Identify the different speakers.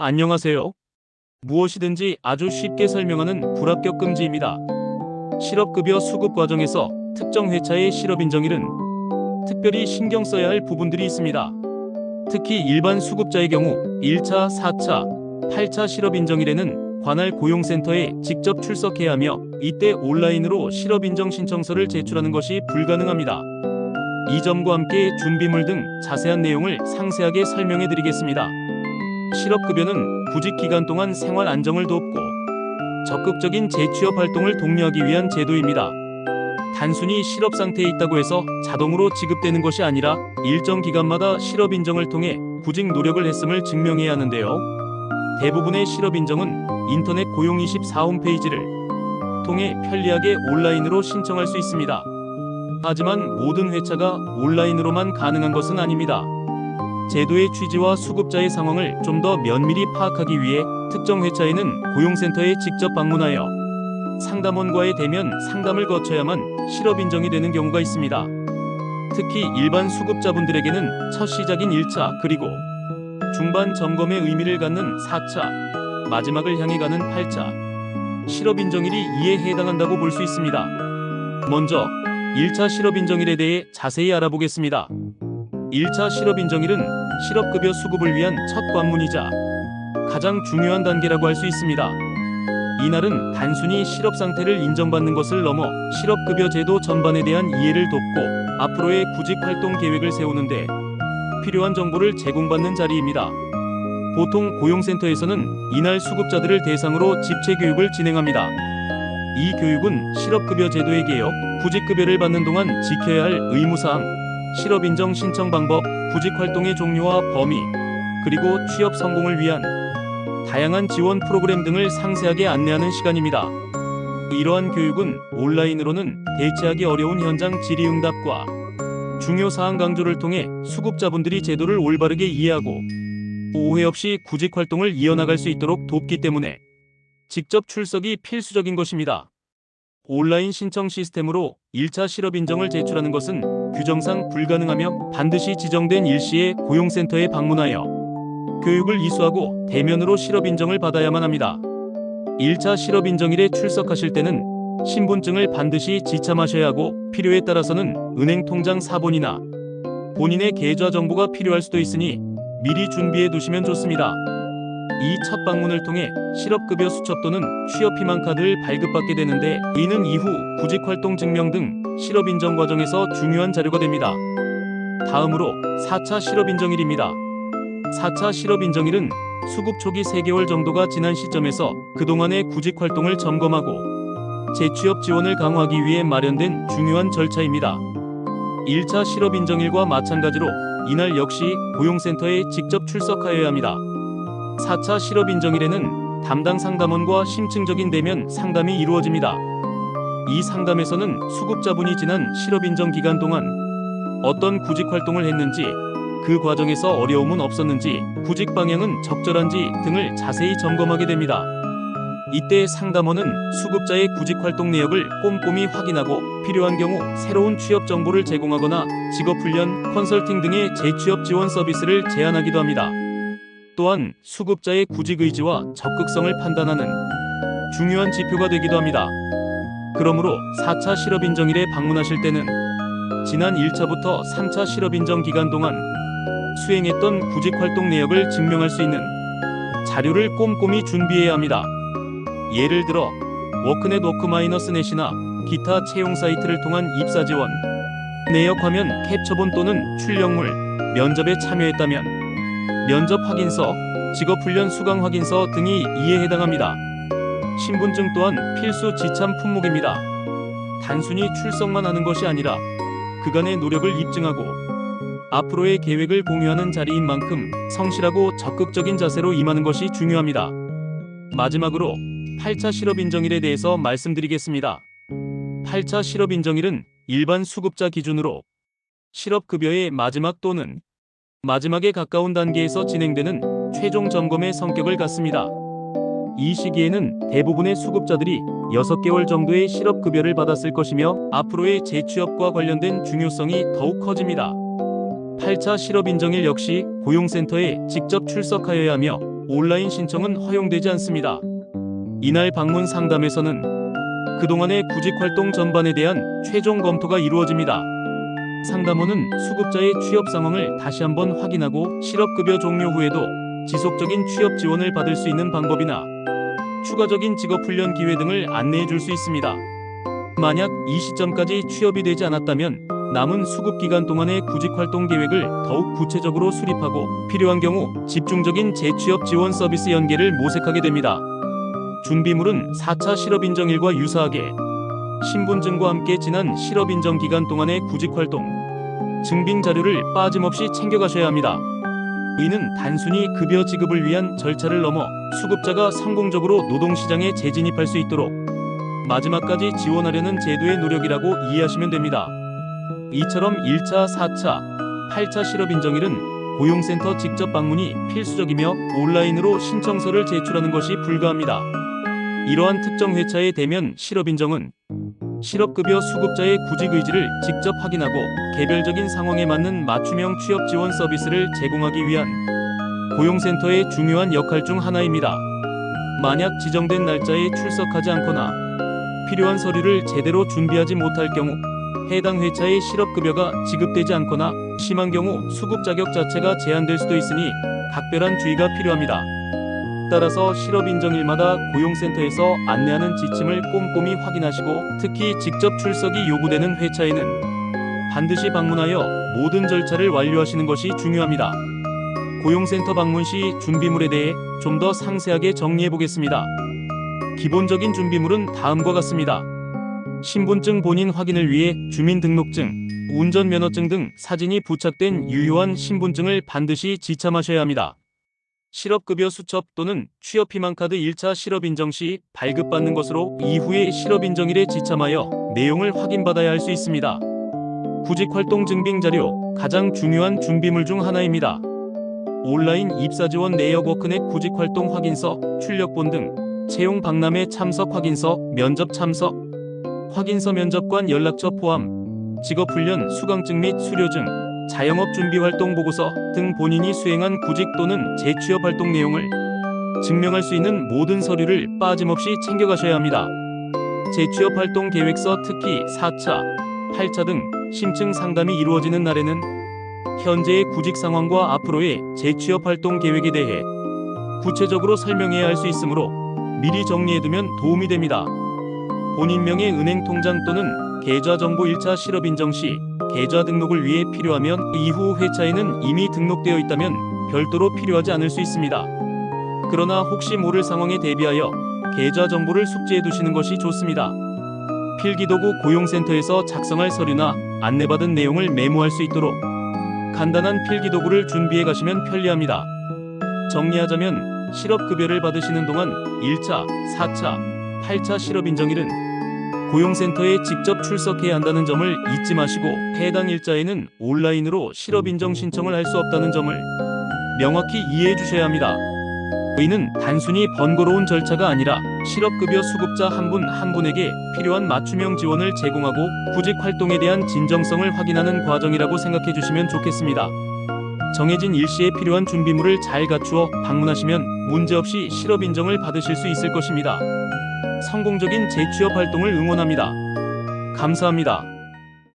Speaker 1: 안녕하세요. 무엇이든지 아주 쉽게 설명하는 불합격 금지입니다. 실업급여 수급 과정에서 특정 회차의 실업인정일은 특별히 신경 써야 할 부분들이 있습니다. 특히 일반 수급자의 경우 1차, 4차, 8차 실업인정일에는 관할 고용센터에 직접 출석해야 하며 이때 온라인으로 실업인정 신청서를 제출하는 것이 불가능합니다. 이 점과 함께 준비물 등 자세한 내용을 상세하게 설명해 드리겠습니다. 실업급여는 구직 기간 동안 생활 안정을 돕고 적극적인 재취업 활동을 독려하기 위한 제도입니다. 단순히 실업 상태에 있다고 해서 자동으로 지급되는 것이 아니라 일정 기간마다 실업 인정을 통해 구직 노력을 했음을 증명해야 하는데요. 대부분의 실업 인정은 인터넷 고용24 홈페이지를 통해 편리하게 온라인으로 신청할 수 있습니다. 하지만 모든 회차가 온라인으로만 가능한 것은 아닙니다. 제도의 취지와 수급자의 상황을 좀 더 면밀히 파악하기 위해 특정 회차에는 고용센터에 직접 방문하여 상담원과의 대면 상담을 거쳐야만 실업 인정이 되는 경우가 있습니다. 특히 일반 수급자분들에게는 첫 시작인 1차 그리고 중반 점검의 의미를 갖는 4차, 마지막을 향해 가는 8차 실업 인정일이 이에 해당한다고 볼 수 있습니다. 먼저 1차 실업 인정일에 대해 자세히 알아보겠습니다. 1차 실업 인정일은 실업급여 수급을 위한 첫 관문이자 가장 중요한 단계라고 할 수 있습니다. 이날은 단순히 실업 상태를 인정받는 것을 넘어 실업급여 제도 전반에 대한 이해를 돕고 앞으로의 구직 활동 계획을 세우는데 필요한 정보를 제공받는 자리입니다. 보통 고용센터에서는 이날 수급자들을 대상으로 집체 교육을 진행합니다. 이 교육은 실업급여 제도의 개혁, 구직급여를 받는 동안 지켜야 할 의무사항, 실업인정 신청 방법, 구직활동의 종류와 범위, 그리고 취업 성공을 위한 다양한 지원 프로그램 등을 상세하게 안내하는 시간입니다. 이러한 교육은 온라인으로는 대체하기 어려운 현장 질의응답과 중요 사항 강조를 통해 수급자분들이 제도를 올바르게 이해하고 오해 없이 구직활동을 이어나갈 수 있도록 돕기 때문에 직접 출석이 필수적인 것입니다. 온라인 신청 시스템으로 1차 실업 인정을 제출하는 것은 규정상 불가능하며 반드시 지정된 일시에 고용센터에 방문하여 교육을 이수하고 대면으로 실업 인정을 받아야만 합니다. 1차 실업 인정일에 출석하실 때는 신분증을 반드시 지참하셔야 하고 필요에 따라서는 은행 통장 사본이나 본인의 계좌 정보가 필요할 수도 있으니 미리 준비해 두시면 좋습니다. 이 첫 방문을 통해 실업급여 수첩 또는 취업희망 카드를 발급받게 되는데 이는 이후 구직활동 증명 등 실업인정 과정에서 중요한 자료가 됩니다. 다음으로 4차 실업인정일입니다. 4차 실업인정일은 수급 초기 3개월 정도가 지난 시점에서 그동안의 구직활동을 점검하고 재취업 지원을 강화하기 위해 마련된 중요한 절차입니다. 1차 실업인정일과 마찬가지로 이날 역시 고용센터에 직접 출석하여야 합니다. 4차 실업인정일에는 담당 상담원과 심층적인 대면 상담이 이루어집니다. 이 상담에서는 수급자분이 지난 실업인정 기간 동안 어떤 구직활동을 했는지, 그 과정에서 어려움은 없었는지, 구직 방향은 적절한지 등을 자세히 점검하게 됩니다. 이때 상담원은 수급자의 구직활동 내역을 꼼꼼히 확인하고 필요한 경우 새로운 취업 정보를 제공하거나 직업훈련, 컨설팅 등의 재취업 지원 서비스를 제안하기도 합니다. 또한 수급자의 구직 의지와 적극성을 판단하는 중요한 지표가 되기도 합니다. 그러므로 4차 실업인정일에 방문하실 때는 지난 1차부터 3차 실업인정 기간 동안 수행했던 구직활동 내역을 증명할 수 있는 자료를 꼼꼼히 준비해야 합니다. 예를 들어 워크넷 워크-넷이나 기타 채용 사이트를 통한 입사 지원, 내역 화면 캡처본 또는 출력물, 면접에 참여했다면 면접 확인서, 직업훈련 수강 확인서 등이 이에 해당합니다. 신분증 또한 필수 지참 품목입니다. 단순히 출석만 하는 것이 아니라 그간의 노력을 입증하고 앞으로의 계획을 공유하는 자리인 만큼 성실하고 적극적인 자세로 임하는 것이 중요합니다. 마지막으로 8차 실업인정일에 대해서 말씀드리겠습니다. 8차 실업인정일은 일반 수급자 기준으로 실업급여의 마지막 또는 마지막에 가까운 단계에서 진행되는 최종 점검의 성격을 갖습니다. 이 시기에는 대부분의 수급자들이 6개월 정도의 실업급여를 받았을 것이며 앞으로의 재취업과 관련된 중요성이 더욱 커집니다. 8차 실업인정일 역시 고용센터에 직접 출석하여야 하며 온라인 신청은 허용되지 않습니다. 이날 방문 상담에서는 그동안의 구직활동 전반에 대한 최종 검토가 이루어집니다. 상담원은 수급자의 취업 상황을 다시 한번 확인하고 실업급여 종료 후에도 지속적인 취업 지원을 받을 수 있는 방법이나 추가적인 직업훈련 기회 등을 안내해 줄 수 있습니다. 만약 이 시점까지 취업이 되지 않았다면 남은 수급 기간 동안의 구직활동 계획을 더욱 구체적으로 수립하고 필요한 경우 집중적인 재취업 지원 서비스 연계를 모색하게 됩니다. 준비물은 4차 실업인정일과 유사하게 신분증과 함께 지난 실업인정 기간 동안의 구직활동 증빙 자료를 빠짐없이 챙겨가셔야 합니다. 이는 단순히 급여 지급을 위한 절차를 넘어 수급자가 성공적으로 노동시장에 재진입할 수 있도록 마지막까지 지원하려는 제도의 노력이라고 이해하시면 됩니다. 이처럼 1차, 4차, 8차 실업인정일은 고용센터 직접 방문이 필수적이며 온라인으로 신청서를 제출하는 것이 불가합니다. 이러한 특정 회차의 대면 실업인정은 실업급여 수급자의 구직 의지를 직접 확인하고 개별적인 상황에 맞는 맞춤형 취업 지원 서비스를 제공하기 위한 고용센터의 중요한 역할 중 하나입니다. 만약 지정된 날짜에 출석하지 않거나 필요한 서류를 제대로 준비하지 못할 경우 해당 회차의 실업급여가 지급되지 않거나 심한 경우 수급 자격 자체가 제한될 수도 있으니 각별한 주의가 필요합니다. 따라서 실업인정일마다 고용센터에서 안내하는 지침을 꼼꼼히 확인하시고 특히 직접 출석이 요구되는 회차에는 반드시 방문하여 모든 절차를 완료하시는 것이 중요합니다. 고용센터 방문 시 준비물에 대해 좀 더 상세하게 정리해 보겠습니다. 기본적인 준비물은 다음과 같습니다. 신분증 본인 확인을 위해 주민등록증, 운전면허증 등 사진이 부착된 유효한 신분증을 반드시 지참하셔야 합니다. 실업급여 수첩 또는 취업희망카드 1차 실업인정 시 발급받는 것으로 이후에 실업인정일에 지참하여 내용을 확인받아야 할 수 있습니다. 구직활동 증빙자료, 가장 중요한 준비물 중 하나입니다. 온라인 입사지원 내역 워크넷 구직활동 확인서, 출력본 등 채용 박람회 참석 확인서, 면접 참석 확인서 면접관 연락처 포함, 직업훈련 수강증 및 수료증, 자영업 준비활동 보고서 등 본인이 수행한 구직 또는 재취업 활동 내용을 증명할 수 있는 모든 서류를 빠짐없이 챙겨가셔야 합니다. 재취업 활동 계획서 특히 4차, 8차 등 심층 상담이 이루어지는 날에는 현재의 구직 상황과 앞으로의 재취업 활동 계획에 대해 구체적으로 설명해야 할 수 있으므로 미리 정리해두면 도움이 됩니다. 본인명의 은행 통장 또는 계좌 정보 1차 실업인정 시 계좌 등록을 위해 필요하면 이후 회차에는 이미 등록되어 있다면 별도로 필요하지 않을 수 있습니다. 그러나 혹시 모를 상황에 대비하여 계좌 정보를 숙지해 두시는 것이 좋습니다. 필기도구 고용센터에서 작성할 서류나 안내받은 내용을 메모할 수 있도록 간단한 필기도구를 준비해 가시면 편리합니다. 정리하자면 실업급여를 받으시는 동안 1차, 4차, 8차 실업인정일은 고용센터에 직접 출석해야 한다는 점을 잊지 마시고 해당 일자에는 온라인으로 실업인정 신청을 할 수 없다는 점을 명확히 이해해 주셔야 합니다. 이는 단순히 번거로운 절차가 아니라 실업급여 수급자 한 분 한 분에게 필요한 맞춤형 지원을 제공하고 구직 활동에 대한 진정성을 확인하는 과정이라고 생각해 주시면 좋겠습니다. 정해진 일시에 필요한 준비물을 잘 갖추어 방문하시면 문제없이 실업인정을 받으실 수 있을 것입니다. 성공적인 재취업 활동을 응원합니다. 감사합니다.